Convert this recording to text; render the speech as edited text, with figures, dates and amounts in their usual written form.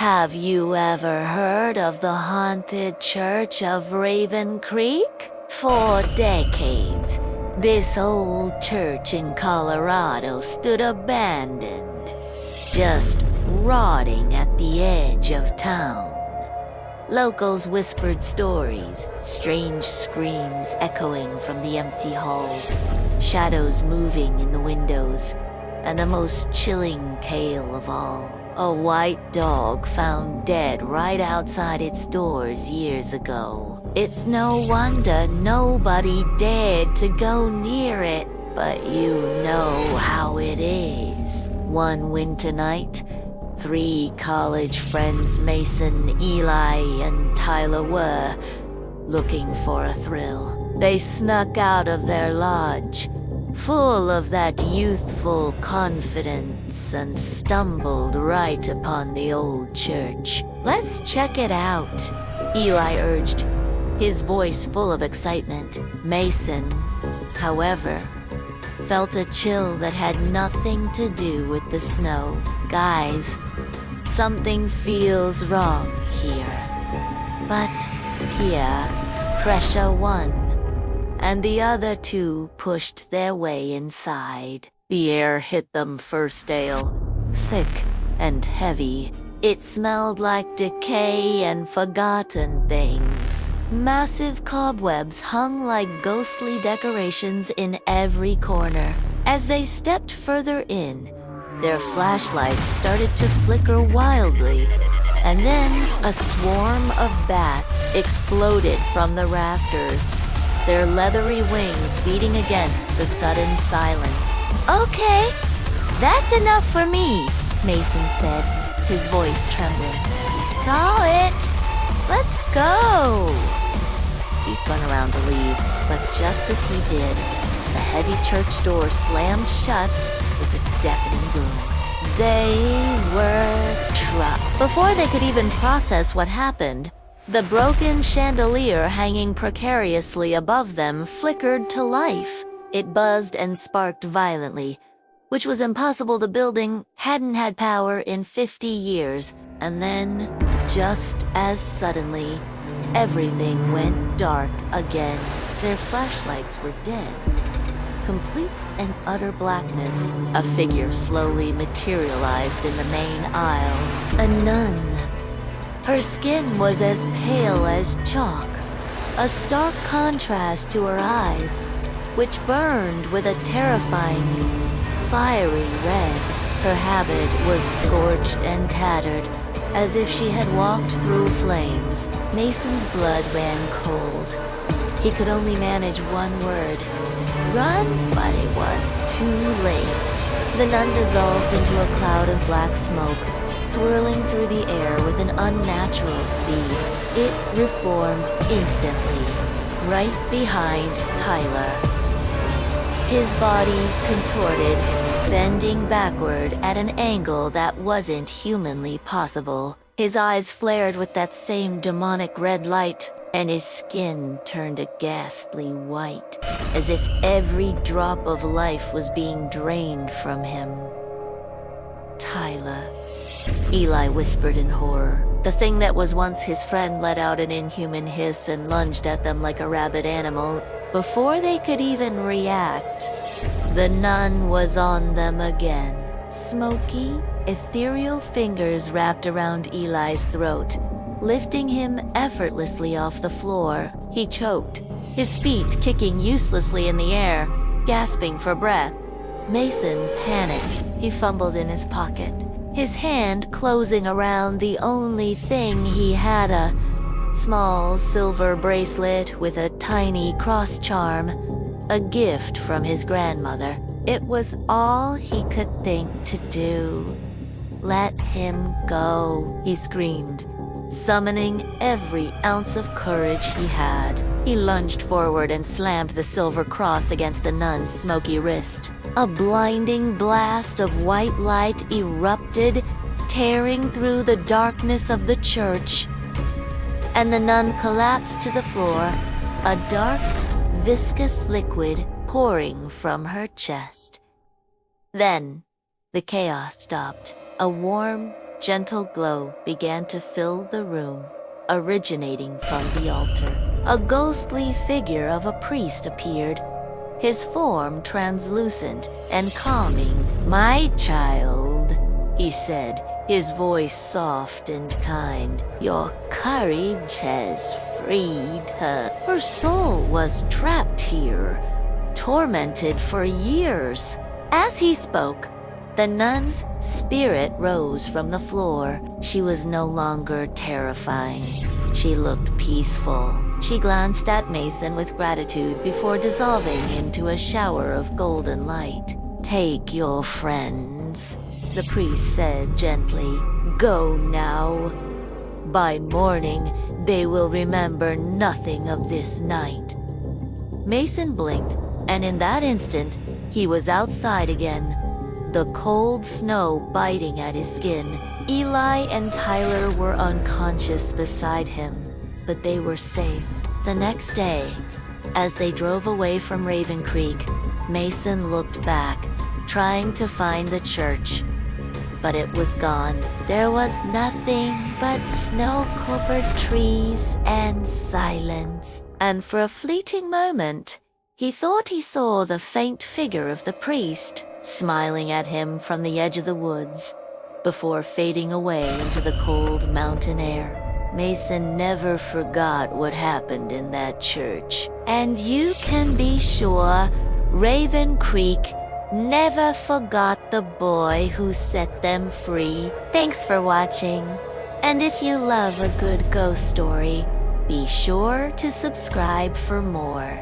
Have you ever heard of the haunted church of Raven Creek? For decades, this old church in Colorado stood abandoned, just rotting at the edge of town. Locals whispered stories, strange screams echoing from the empty halls, shadows moving in the windows, and the most chilling tale of all. A white dog found dead right outside its doors years ago. It's no wonder nobody dared to go near it, but you know how it is. One winter night, 3 college friends, Mason, Eli, and Tyler, were looking for a thrill. They snuck out of their lodge, full of that youthful confidence, and stumbled right upon the old church. "Let's check it out," Eli urged, his voice full of excitement. Mason, however, felt a chill that had nothing to do with the snow. "Guys, something feels wrong here." But peer pressure won, and the other 2 pushed their way inside. The air hit them first ale, thick and heavy. It smelled like decay and forgotten things. Massive cobwebs hung like ghostly decorations in every corner. As they stepped further in, their flashlights started to flicker wildly, and then a swarm of bats exploded from the rafters, their leathery wings beating against the sudden silence. "Okay, that's enough for me," Mason said, his voice trembling. "We saw it. Let's go." He spun around to leave, but just as he did, the heavy church door slammed shut with a deafening boom. They were trapped. Before they could even process what happened, the broken chandelier hanging precariously above them flickered to life. It buzzed and sparked violently, which was impossible. The building hadn't had power in 50 years. And then, just as suddenly, everything went dark again. Their flashlights were dead. Complete and utter blackness. A figure slowly materialized in the main aisle. A nun. Her skin was as pale as chalk, a stark contrast to her eyes, which burned with a terrifying, fiery red. Her habit was scorched and tattered, as if she had walked through flames. Mason's blood ran cold. He could only manage one word: run, but it was too late. The nun dissolved into a cloud of black smoke, swirling through the air with an unnatural speed. It reformed instantly, right behind Tyler. His body contorted, bending backward at an angle that wasn't humanly possible. His eyes flared with that same demonic red light, and his skin turned a ghastly white, as if every drop of life was being drained from him. "Tyler," Eli whispered in horror. The thing that was once his friend let out an inhuman hiss and lunged at them like a rabid animal. Before they could even react, the nun was on them again. Smoky, ethereal fingers wrapped around Eli's throat, lifting him effortlessly off the floor. He choked, his feet kicking uselessly in the air, gasping for breath. Mason panicked. He fumbled in his pocket, his hand closing around the only thing he had, a small silver bracelet with a tiny cross charm, a gift from his grandmother. It was all he could think to do. "Let him go," he screamed, summoning every ounce of courage he had. He lunged forward and slammed the silver cross against the nun's smoky wrist. A blinding blast of white light erupted, tearing through the darkness of the church, and the nun collapsed to the floor, a dark, viscous liquid pouring from her chest. Then, the chaos stopped. A warm, gentle glow began to fill the room, originating from the altar. A ghostly figure of a priest appeared, his form translucent and calming. "My child," he said, his voice soft and kind, "your courage has freed her. Her soul was trapped here, tormented for years." As he spoke, the nun's spirit rose from the floor. She was no longer terrifying. She looked peaceful. She glanced at Mason with gratitude before dissolving into a shower of golden light. "Take your friends," the priest said gently. "Go now. By morning, they will remember nothing of this night." Mason blinked, and in that instant, he was outside again, the cold snow biting at his skin. Eli and Tyler were unconscious beside him, but they were safe. The next day, as they drove away from Raven Creek, Mason looked back, trying to find the church. But it was gone. There was nothing but snow-covered trees and silence. And for a fleeting moment, he thought he saw the faint figure of the priest, smiling at him from the edge of the woods, before fading away into the cold mountain air. Mason never forgot what happened in that church. And you can be sure Raven Creek never forgot the boy who set them free. Thanks for watching. And if you love a good ghost story, be sure to subscribe for more.